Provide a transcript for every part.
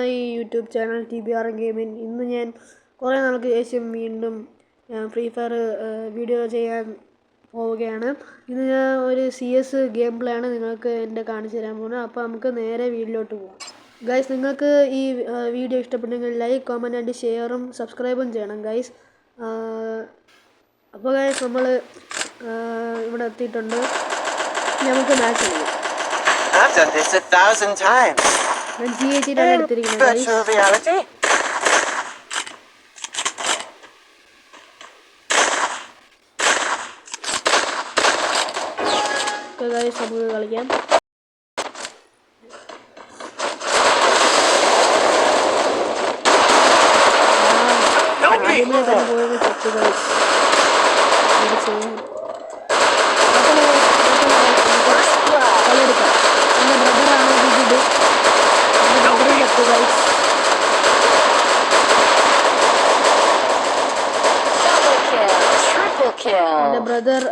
My YouTube channel TBR gaming. ഇന്ന് ഞാൻ കുറേ നാൾക്ക് ശേഷം വീണ്ടും ഫ്രീ ഫയർ വീഡിയോ ചെയ്യാൻ പോവുകയാണ്. ഇന്ന് ഞാൻ ഒരു CS ഗെയിം പ്ലേ ആണ് നിങ്ങൾക്ക് എൻ്റെ കാണിച്ചു തരാൻ പോകുന്നത്. അപ്പോൾ നമുക്ക് നേരെ വീഡിയോയിലോട്ട് പോകാം. ഗൈസ്, നിങ്ങൾക്ക് ഈ വീഡിയോ ഇഷ്ടപ്പെട്ടെങ്കിൽ ലൈക്ക്, കമൻറ്റ് ആൻഡ് ഷെയറും സബ്സ്ക്രൈബും ചെയ്യണം ഗൈസ്. അപ്പോൾ ഗൈസ്, നമ്മൾ ഇവിടെ എത്തിയിട്ടുണ്ട്. നമുക്ക് മാച്ച് ചെയ്യാം. I've done this 1,000 times. ഞാൻ G18 എടുത്തിരിക്കുന്നത് guys. Virtual reality? Okay guys, നമുക്ക് കളിക്കാം. ആദ്യമേ തന്നെ പോയത് ചെക്ക് ഗൈസ്. ഇത് ചെയ്യാം. കളിയെടുക്കാം. എൻ്റെ ബ്രദറാണ് വിജിഡ്. എൻ്റെ ബ്രദറും ചെക്ക് ഗൈസ്. എൻ്റെ ബ്രദർ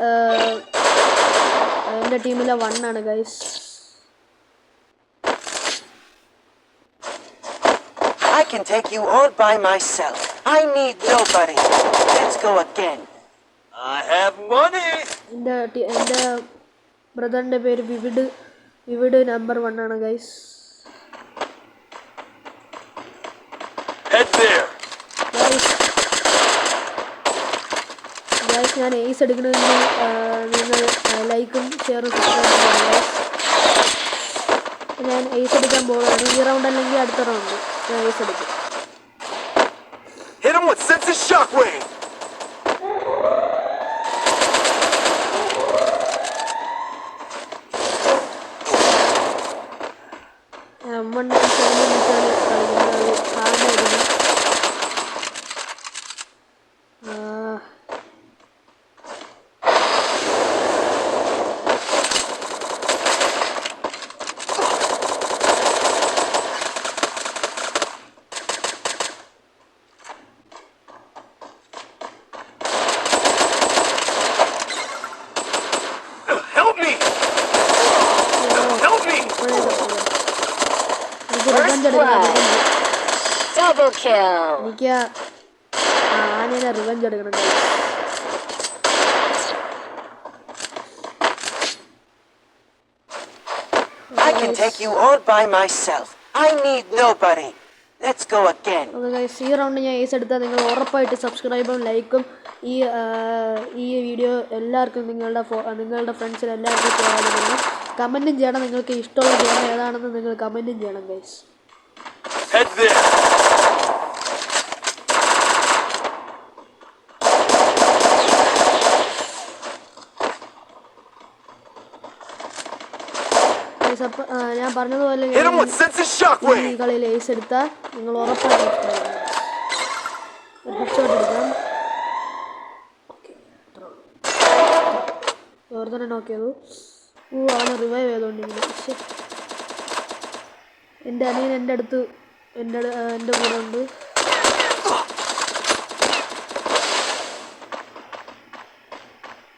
എൻ്റെ ടീമിലെ 1 ആണ് guys. I can take you all by myself. I need nobody. Let's go again. I have money. എൻ്റെ ബ്രദറിൻ്റെ പേര് വിവിഡ് നമ്പർ 1 ആണ് ഗൈസ്. Head there. ഗൈസ്, ഞാൻ എയ്സ് എടുക്കണമെങ്കിൽ നിങ്ങൾ ലൈക്കും ഷെയറും സബ്സ്ക്രൈബും ചെയ്യണം ഗൈസ്. ഞാൻ എയ്സ് എടുക്കാൻ പോകുകയാണ്. ഈ റൗണ്ട് അല്ലെങ്കിൽ അടുത്ത റൗണ്ട് ഞാൻ എയ്സ് എടുക്കും. Hit him with sense of shockwave. Double kill. എനിക്ക് ആനേനെ റിവെഞ്ച് എടുക്കണം. I can take you all by myself. I need nobody. Let's go again. Okay guys, ഈ റൗണ്ട് ഞാൻ ഏസ് എടുത്താൽ നിങ്ങൾ ഉറപ്പായിട്ട് സബ്സ്ക്രൈബും ലൈക്കും ഈ വീഡിയോ എല്ലാവർക്കും നിങ്ങളുടെ ഫ്രണ്ട്സിന് എല്ലാവർക്കും ചെയ്യാനും കമൻറ്റും ചെയ്യണം. നിങ്ങൾക്ക് ഇഷ്ടമുള്ള ഗെയിം ഏതാണെന്ന് നിങ്ങൾ കമൻറ്റും ചെയ്യണം ഗൈസ്. Head there. ഞാൻ പറഞ്ഞതുപോലെ ഈ കളിയിൽ ഏസ് എടുത്താൽ നിങ്ങൾ ഉറപ്പായിട്ട് ഒരു ഹെഡ്ഷോട്ട് എടുക്കാം. ഓർ തന്നെ നോക്ക് ചെയ്തു. ആണ് റിവൈവ് ചെയ്തുകൊണ്ടിരിക്കുന്നത്. എൻ്റെ അനിയൻ എൻ്റെ കൂടെ ഉണ്ട്.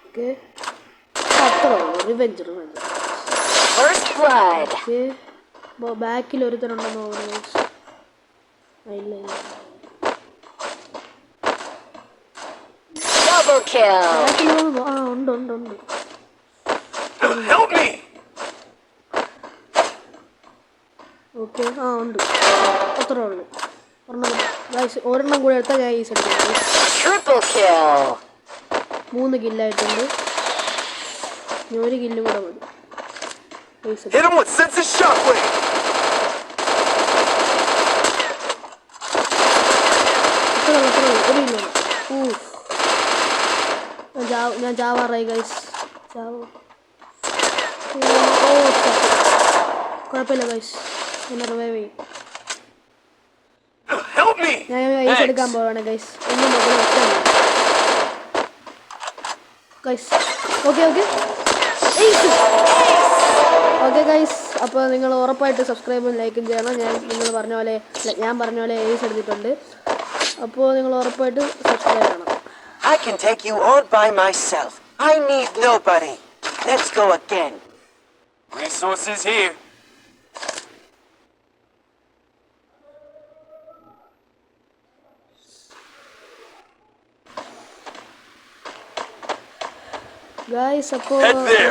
ഓക്കെ, അത്ര റിവെഞ്ച്. ബാക്കിൽ ഒരുത്തനുണ്ടെന്ന് തോന്നുന്നു. ഇല്ല, ഉണ്ട്. ഓക്കെ, ഉണ്ട്. അത്രേ ഉള്ളൂ. ഒരെണ്ണം കൂടെ എടുത്താൽ ഞാൻ ഈസ് എടുക്കുന്നത്. 3 കില്ലായിട്ടുണ്ട്. 1 കില്ലും കൂടെ മതി. Hit him with sense of shockwave. ഞാൻ ചാവാറായി ഗൈസ്. കുഴപ്പമില്ല ഗൈസ്, എന്നെ റിവൈവ് ചെയ്യും. ഞാൻ ഐസ് എടുക്കാൻ പോവാണ് ഗൈസ്. ഒന്നും ഗൈസ്. ഓക്കെ ഗൈസ്, അപ്പോൾ നിങ്ങൾ ഉറപ്പായിട്ട് സബ്സ്ക്രൈബും ലൈക്കും ചെയ്യണം. ഞാൻ പറഞ്ഞ പോലെ ഏസ് എടുത്തിട്ടുണ്ട്. അപ്പോൾ നിങ്ങൾ ഉറപ്പായിട്ട് സബ്സ്ക്രൈബ് ചെയ്യണം. I can take you all by myself. I need nobody. Let's go again. Resources here. Guys അപ്പോൾ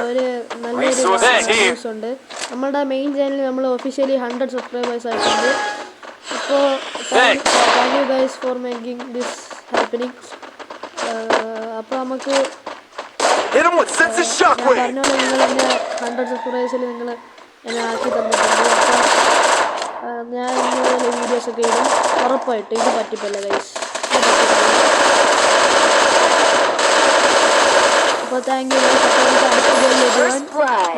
ഒരു നല്ലൊരു ന്യൂസ് ഉണ്ട്. നമ്മളുടെ മെയിൻ ചാനലിൽ നമ്മൾ ഒഫീഷ്യലി 100 സബ്സ്ക്രൈബേഴ്സ് ആയിട്ടുണ്ട്. അപ്പോൾ thank you guys for making this happening. അപ്പോൾ നമുക്ക് ഞാൻ പറഞ്ഞ പോലെ നിങ്ങൾ എന്നെ 100 സബ്സ്ക്രൈബേഴ്സിൽ നിങ്ങൾ എന്നെ ആക്കി തന്നിട്ടുണ്ട്. അപ്പോൾ ഞാൻ ഇങ്ങനെ വീഡിയോസൊക്കെ ഇടും ഉറപ്പായിട്ട്. ഇത് പറ്റിപ്പല്ല ഗൈസ്. അപ്പോൾ താങ്ക് യു ഗൈസ്. അപ്പോൾ നമുക്ക് അടുത്ത വീഡിയോയിൽ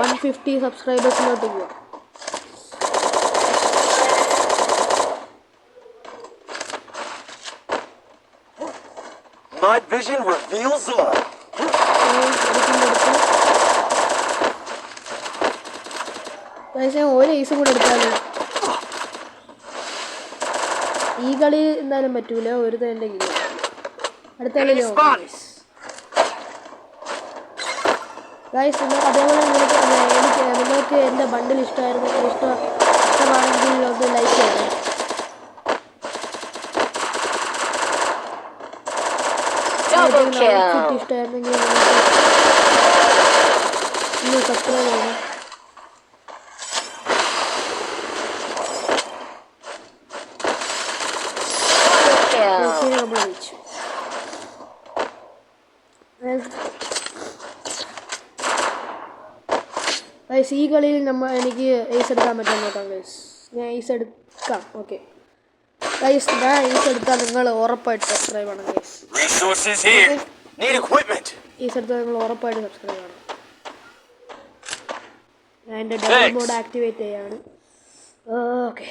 150 സബ്സ്ക്രൈബേഴ്സിലോട്ട് പോവാം. My vision reveals all. ഒരു ഐസും കൂടെ എടുത്താലും ഈ കളി എന്തായാലും പറ്റൂല. ഒരു തന്നെ അടുത്ത കളിയിലോ ഗൈസ്. അതേപോലെ നിങ്ങൾക്ക് എൻ്റെ ബണ്ടിൽ ഇഷ്ടമാണെങ്കിൽ ഒന്ന് ലൈക്ക് ചെയ്യണം. ഇഷ്ടമായിരുന്നെങ്കിൽ ഒന്ന് സബ്സ്ക്രൈബ് ചെയ്യണം. ഗൈസ് ഈ കളിയിൽ എനിക്ക് ഐസ് എടുക്കാൻ പറ്റാൻ നോക്കാം ഗൈസ്. ഞാൻ ഐസ് എടുക്കാം. ഓക്കെ ഗൈസ്, ഞാൻ ഐസ് എടുത്താൽ നിങ്ങൾ ഉറപ്പായിട്ട് സബ്സ്ക്രൈബ് ആണ് ഗൈസ്. ഐസ് എടുത്താൽ നിങ്ങൾ ഉറപ്പായിട്ട് സബ്സ്ക്രൈബ് ആണ്. ഞാൻ എൻ്റെ ഡബിൾ മോഡ് ആക്ടിവേറ്റ് ചെയ്യാണ്. ഓക്കെ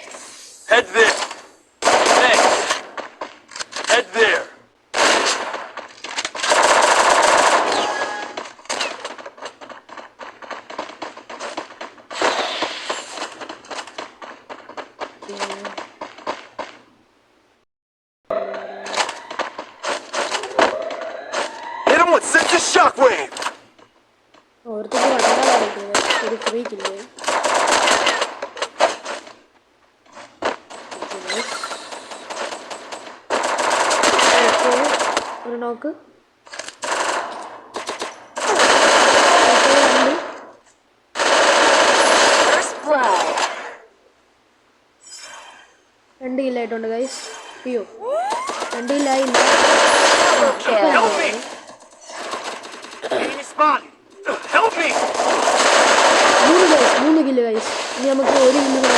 ഓരോരുത്തർക്ക് വണ്ടാ ഒരു ഫ്രീക്കില്ലേ. ഒരു നോക്ക് രണ്ട് കില്ലായിട്ടുണ്ട് ഗൈസ്. അയ്യോ 2 കില്ലായില്ല. 3 കില്ല് ഗൈസ്. ഇനി നമുക്ക് 1 കില്ല് കൂടെ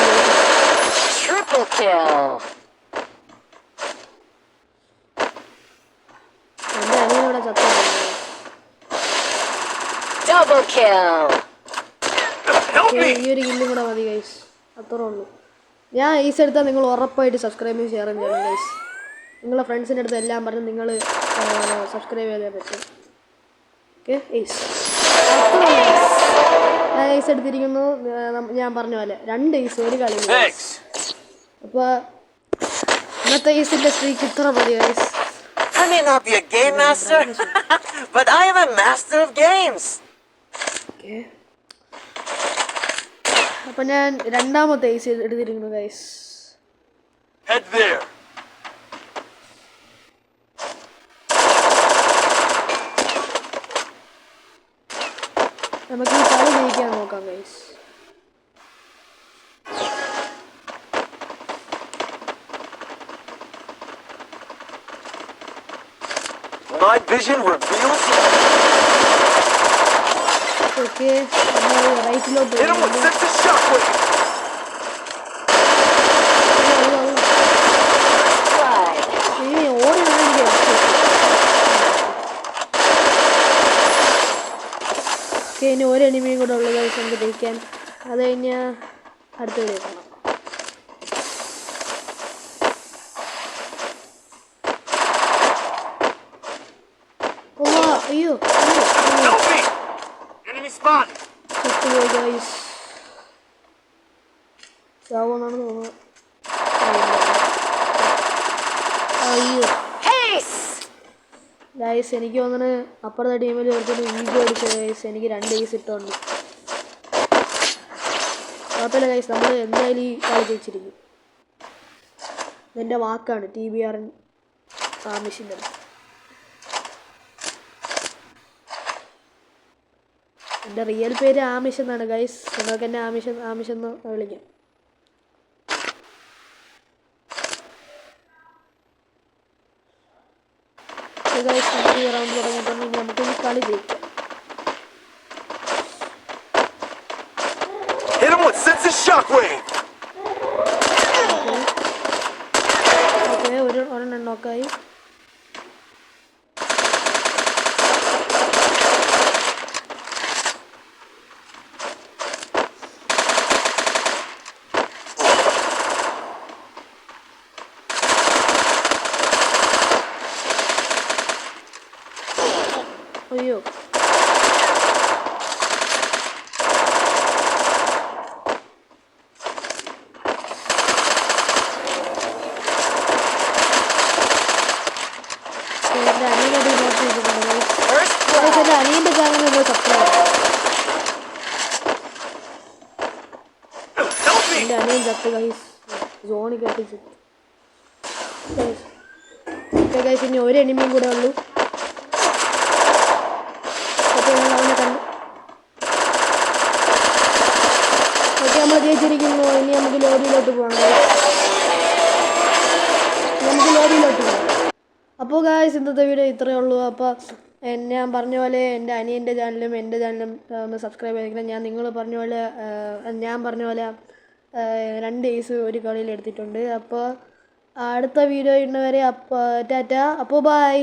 എൻ്റെ അനിയനോടെ ചത്ത. ഈ ഒരു കില്ലും കൂടെ മതി ഗൈസ്. അത്രേ ഉള്ളൂ. ഞാൻ ഐസ് എടുത്താൽ നിങ്ങൾ ഉറപ്പായിട്ട് സബ്സ്ക്രൈബും ഷെയറും ചെയ്യണം ഗൈസ്. നിങ്ങളെ ഫ്രണ്ട്സിൻ്റെ അടുത്ത് എല്ലാം പറഞ്ഞ് നിങ്ങൾ സബ്സ്ക്രൈബ് ചെയ്തേ പറ്റും. ഓക്കെ ഐസ് ഐസ് എടുത്തിരിക്കുന്നു. ഞാൻ പറഞ്ഞ പോലെ 2 ഐസ് ഒരു കളി. അപ്പോൾ ഇന്നത്തെ ഐസിൻ്റെ സ്ട്രീക്ക് ഇത്ര മതി guys. I may not be a game master, but I am a master of games. Okay. അപ്പോൾ ഞാൻ രണ്ടാമത്തെ ഐസ് എടുത്തിരിക്കുന്നു ഗൈസ്. Head there. നമുക്ക് ഈ കളി ജയിക്കാൻ നോക്കാം guys. My vision reveals. Okay, നമ്മൾ റൈറ്റിലോട്ട് Hit him with sense of shockwave. ഇനി ഒരു എനിമിയും കൂടെ ഉള്ള ദിവസം നമുക്ക് ജയിക്കാൻ. അത് കഴിഞ്ഞാൽ അടുത്ത വീഡിയോ കാണാം. അയ്യോ ചാവെന്നാണ് തോന്നുന്നത്. അയ്യോ ഗൈസ്, എനിക്ക് തോന്നുന്നു അപ്പുറത്തെ ടീമിൽ ഒരുത്തിന് ഈഗോ അടിച്ച ഗൈസ്. എനിക്ക് 2 ഐസ് ഇട്ടുണ്ട്. കുഴപ്പമില്ല ഗൈസ്, നമ്മൾ എന്തായാലും ഈ കളി ജയിച്ചിരിക്കും. ഇതെൻ്റെ വാക്കാണ്. TBR മെഷീൻ്റെ എൻ്റെ റിയൽ പേര് ആമിഷ് എന്നാണ് ഗൈസ്. നിങ്ങൾക്ക് എന്നെ ആമിഷ് എന്ന് വിളിക്കാം. ഗൈസ് നമുക്ക് ഈ റൗണ്ട് തുടങ്ങിയിട്ടുണ്ട്. ഇനി നമുക്ക് ഈ കളി ജയിക്കാം. ഓക്കെ ഒരെണ്ണം നോക്കായി. അയ്യോ എൻ്റെ അനിയനോട് നോട്ട് ചെയ്തിട്ടുണ്ട്. എൻ്റെ അനിയൻ്റെ ചാനൽ നിങ്ങൾ സബ്സ്ക്രൈബ്. എൻ്റെ അനിയൻ ചത്ത് ഗൈസ്. സോണി കെട്ടിച്ച്. ഓക്കെ ഗൈസ് ഇനി ഒരു എനിമിയും കൂടെ ഉള്ളൂ. ഓക്കെ ഞാൻ അവനെ കണ്ടു. ഓക്കെ നമ്മൾ ജയിച്ചിരിക്കുന്നു. ഇനി നമുക്ക് ലോബിയിലോട്ട് പോകാം. നമുക്ക് ലോബിയിലോട്ട് പോകാം. അപ്പോൾ ഗായ്സ് ഇന്നത്തെ വീഡിയോ ഇത്രയേ ഉള്ളൂ. അപ്പോൾ ഞാൻ പറഞ്ഞ പോലെ എൻ്റെ അനിയൻ്റെ ചാനലും എൻ്റെ ചാനലും ഒന്ന് സബ്സ്ക്രൈബ് ചെയ്തിരിക്കണം. ഞാൻ പറഞ്ഞ പോലെ 2 ഏസ് ഒരു കളിയിൽ എടുത്തിട്ടുണ്ട്. അപ്പോൾ അടുത്ത വീഡിയോ ഇടുന്നവരെ അപ്പോൾ ടാറ്റ. അപ്പോൾ ബൈ.